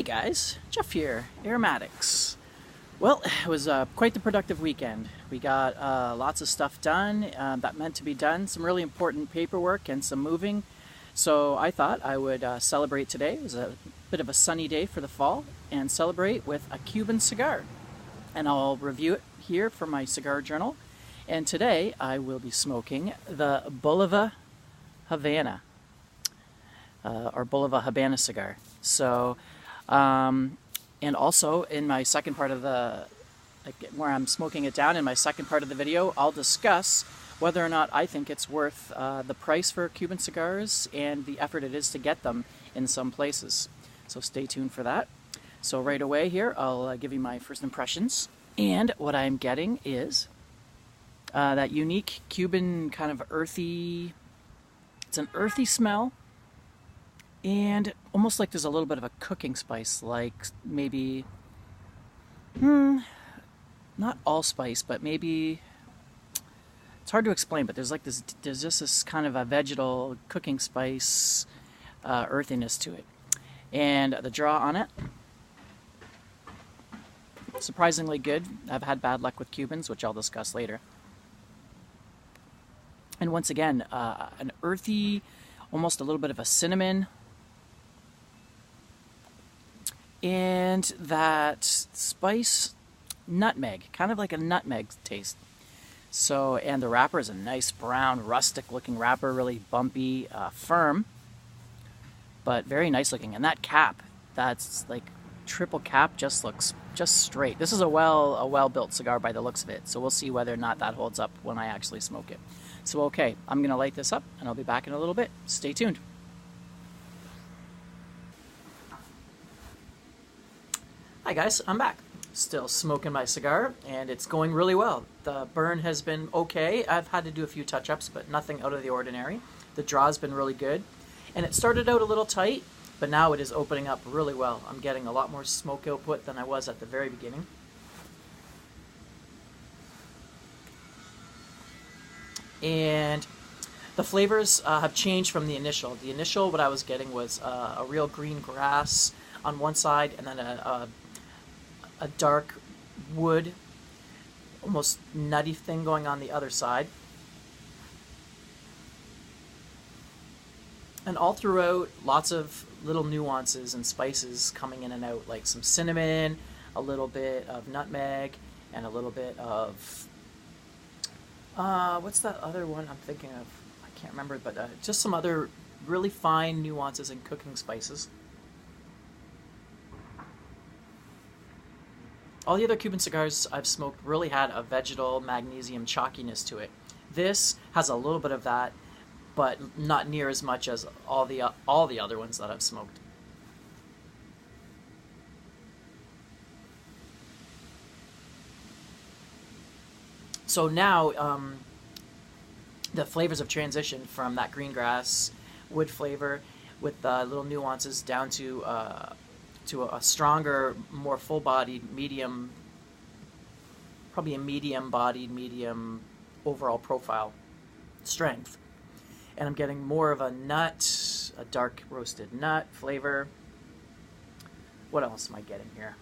guys, Jeff here, Aromatics. Well, it was quite the productive weekend. We got lots of stuff done that meant to be done, some really important paperwork and some moving. So I thought I would celebrate today. It was a bit of a sunny day for the fall, and celebrate with a Cuban cigar. And I'll review it here for my cigar journal. And today I will be smoking the Bolivar Havana, or Bolivar Habana cigar. So, and also in my second part of the, where I'm smoking it down, in my second part of the video, I'll discuss whether or not I think it's worth the price for Cuban cigars and the effort it is to get them in some places. So stay tuned for that. So right away here, I'll give you my first impressions. And what I'm getting is that unique Cuban kind of earthy, it's an earthy smell. And almost like there's a little bit of a cooking spice, like maybe, not allspice, but maybe, it's hard to explain, but there's just this kind of a vegetal cooking spice earthiness to it. And the draw on it, surprisingly good. I've had bad luck with Cubans, which I'll discuss later. And once again, an earthy, almost a little bit of a cinnamon, and that spice nutmeg, kind of like a nutmeg taste. So, and the wrapper is a nice brown, rustic looking wrapper, really bumpy, firm, but very nice looking. And that cap, that's like triple cap, just looks just straight. This is a well-built cigar by the looks of it. So we'll see whether or not that holds up when I actually smoke it. So okay, I'm gonna light this up and I'll be back in a little bit. Stay tuned. Hi guys, I'm back. Still smoking my cigar, and it's going really well. The burn has been okay. I've had to do a few touch-ups, but nothing out of the ordinary. The draw's been really good. And it started out a little tight, but now it is opening up really well. I'm getting a lot more smoke output than I was at the very beginning. And the flavors have changed from the initial. The initial, what I was getting was a real green grass on one side, and then a dark wood, almost nutty thing going on the other side. And all throughout, lots of little nuances and spices coming in and out, like some cinnamon, a little bit of nutmeg, and a little bit of, what's that other one I'm thinking of? I can't remember, but just some other really fine nuances and cooking spices. All the other Cuban cigars I've smoked really had a vegetal magnesium chalkiness to it. This has a little bit of that, but not near as much as all the other ones that I've smoked. So now the flavors have transitioned from that green grass wood flavor with little nuances down to a stronger, more full-bodied, medium, probably a medium-bodied, medium overall profile strength. And I'm getting more of a nut, a dark roasted nut flavor. What else am I getting here?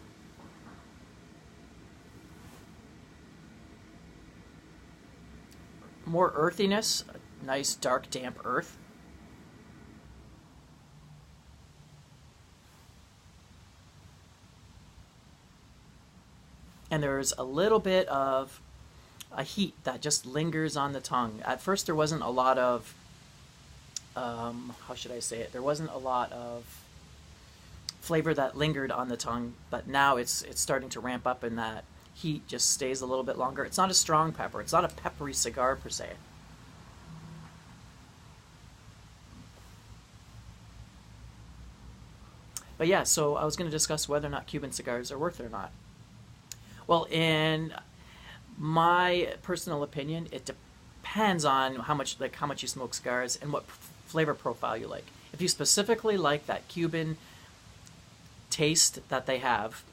More earthiness, a nice dark damp earth. And there's a little bit of a heat that just lingers on the tongue. At first there wasn't a lot of, how should I say it? There wasn't a lot of flavor that lingered on the tongue, but now it's starting to ramp up, and that heat just stays a little bit longer. It's not a strong pepper. It's not a peppery cigar per se. But yeah, so I was going to discuss whether or not Cuban cigars are worth it or not. Well, in my personal opinion, it depends on how much you smoke cigars and what flavor profile you like. If you specifically like that Cuban taste that they have,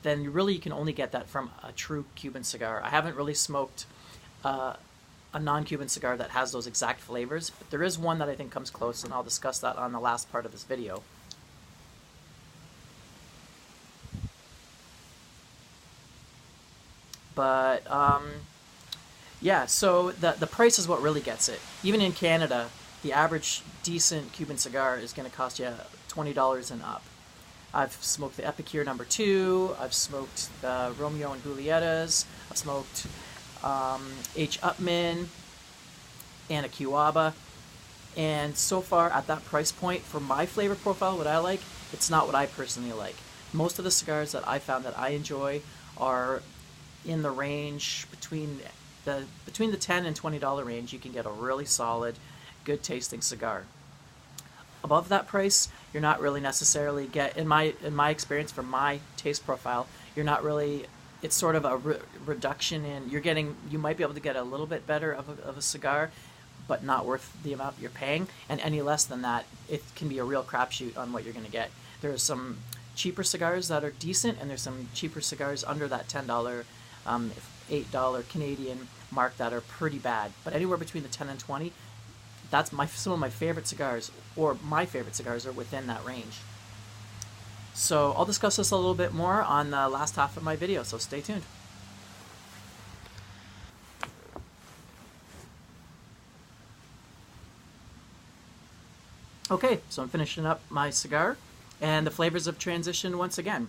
then you can only get that from a true Cuban cigar. I haven't really smoked a non-Cuban cigar that has those exact flavors, but there is one that I think comes close, and I'll discuss that on the last part of this video. But yeah, so the price is what really gets it. Even in Canada, the average decent Cuban cigar is going to cost you $20 and up. I've smoked the Epicure number 2. I've smoked the Romeo and Julietas. I've smoked H. Upman and a Cuaba. And so far, at that price point, for my flavor profile, what I like, it's not what I personally like. Most of the cigars that I found that I enjoy are in the range between the $10 and $20 range. You can get a really solid, good tasting cigar. Above that price, you're not really necessarily in my experience, for my taste profile, you're not really. It's sort of a reduction in. You might be able to get a little bit better of a cigar, but not worth the amount you're paying. And any less than that, it can be a real crapshoot on what you're going to get. There's some cheaper cigars that are decent, and there's some cheaper cigars under that $10, $8 Canadian mark that are pretty bad. But anywhere between the 10 and 20, that's some of my favorite cigars, or my favorite cigars, are within that range. So I'll discuss this a little bit more on the last half of my video, so stay tuned. Okay, so I'm finishing up my cigar, and the flavors have transitioned once again.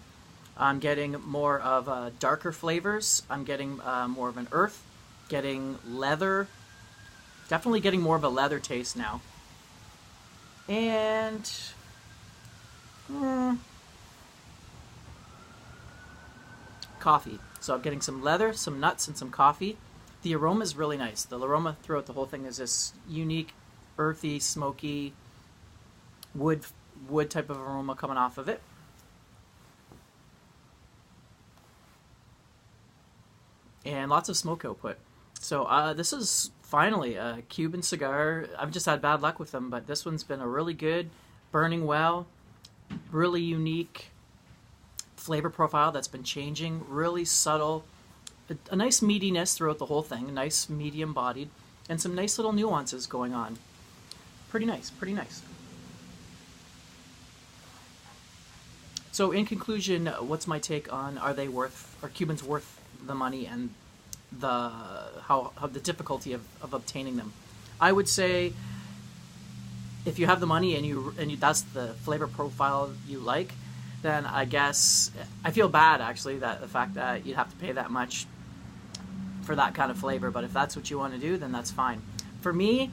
I'm getting more of darker flavors. I'm getting more of an earth, getting leather, definitely getting more of a leather taste now. And coffee. So I'm getting some leather, some nuts, and some coffee. The aroma is really nice. The aroma throughout the whole thing is this unique, earthy, smoky, wood type of aroma coming off of it. And lots of smoke output. So this is finally a Cuban cigar. I've just had bad luck with them, but this one's been a really good, burning well, really unique flavor profile that's been changing, really subtle, a nice meatiness throughout the whole thing, nice medium bodied, and some nice little nuances going on. Pretty nice, pretty nice. So in conclusion, what's my take on are Cubans worth the money, and how the difficulty of obtaining them? I would say if you have the money and that's the flavor profile you like, then I guess I feel bad actually that the fact that you'd have to pay that much for that kind of flavor. But if that's what you want to do, then that's fine. For me,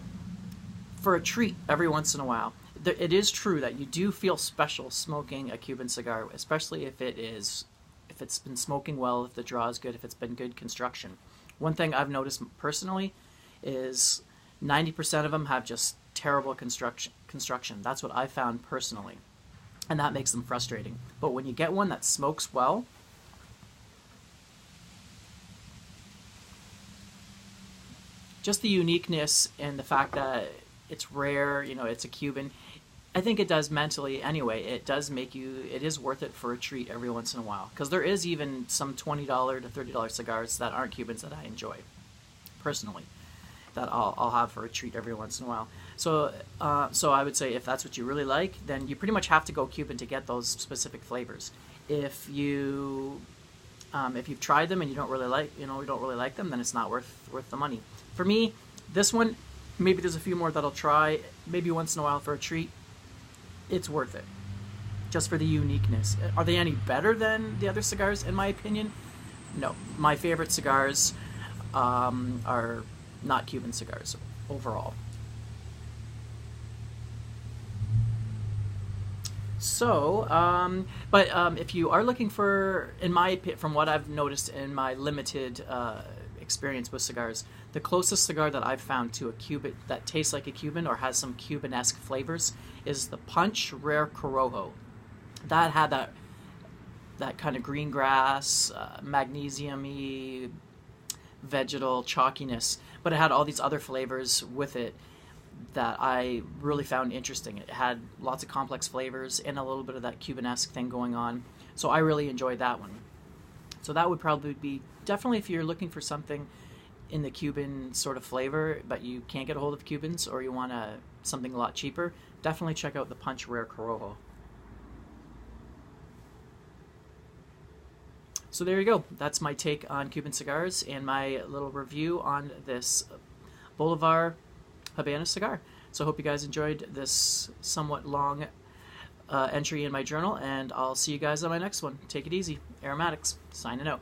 for a treat every once in a while, it is true that you do feel special smoking a Cuban cigar, especially if it's been smoking well, if the draw is good, if it's been good construction. One thing I've noticed personally is 90% of them have just terrible construction. That's what I found personally, and that makes them frustrating. But when you get one that smokes well, just the uniqueness and the fact that it's rare, it's a Cuban, I think it does mentally anyway. It is worth it for a treat every once in a while. Because there is even some $20 to $30 cigars that aren't Cubans that I enjoy, personally, that I'll have for a treat every once in a while. So I would say if that's what you really like, then you pretty much have to go Cuban to get those specific flavors. If you've tried them and you don't really like them, then it's not worth the money. For me, this one, maybe there's a few more that I'll try, maybe once in a while for a treat. It's worth it, just for the uniqueness. Are they any better than the other cigars? In my opinion, no. My favorite cigars are not Cuban cigars overall. So, but if you are looking for, from what I've noticed in my limited experience with cigars, the closest cigar that I've found to a Cuban that tastes like a Cuban or has some Cuban-esque flavors is the Punch Rare Corojo. That had that kind of green grass, magnesium-y, vegetal chalkiness, but it had all these other flavors with it that I really found interesting. It had lots of complex flavors and a little bit of that Cuban-esque thing going on. So I really enjoyed that one. So that would probably be, definitely if you're looking for something in the Cuban sort of flavor, but you can't get a hold of Cubans or you want something a lot cheaper, definitely check out the Punch Rare Corojo. So there you go. That's my take on Cuban cigars and my little review on this Bolivar Habana cigar. So I hope you guys enjoyed this somewhat long entry in my journal, and I'll see you guys on my next one. Take it easy. Aromatics, signing out.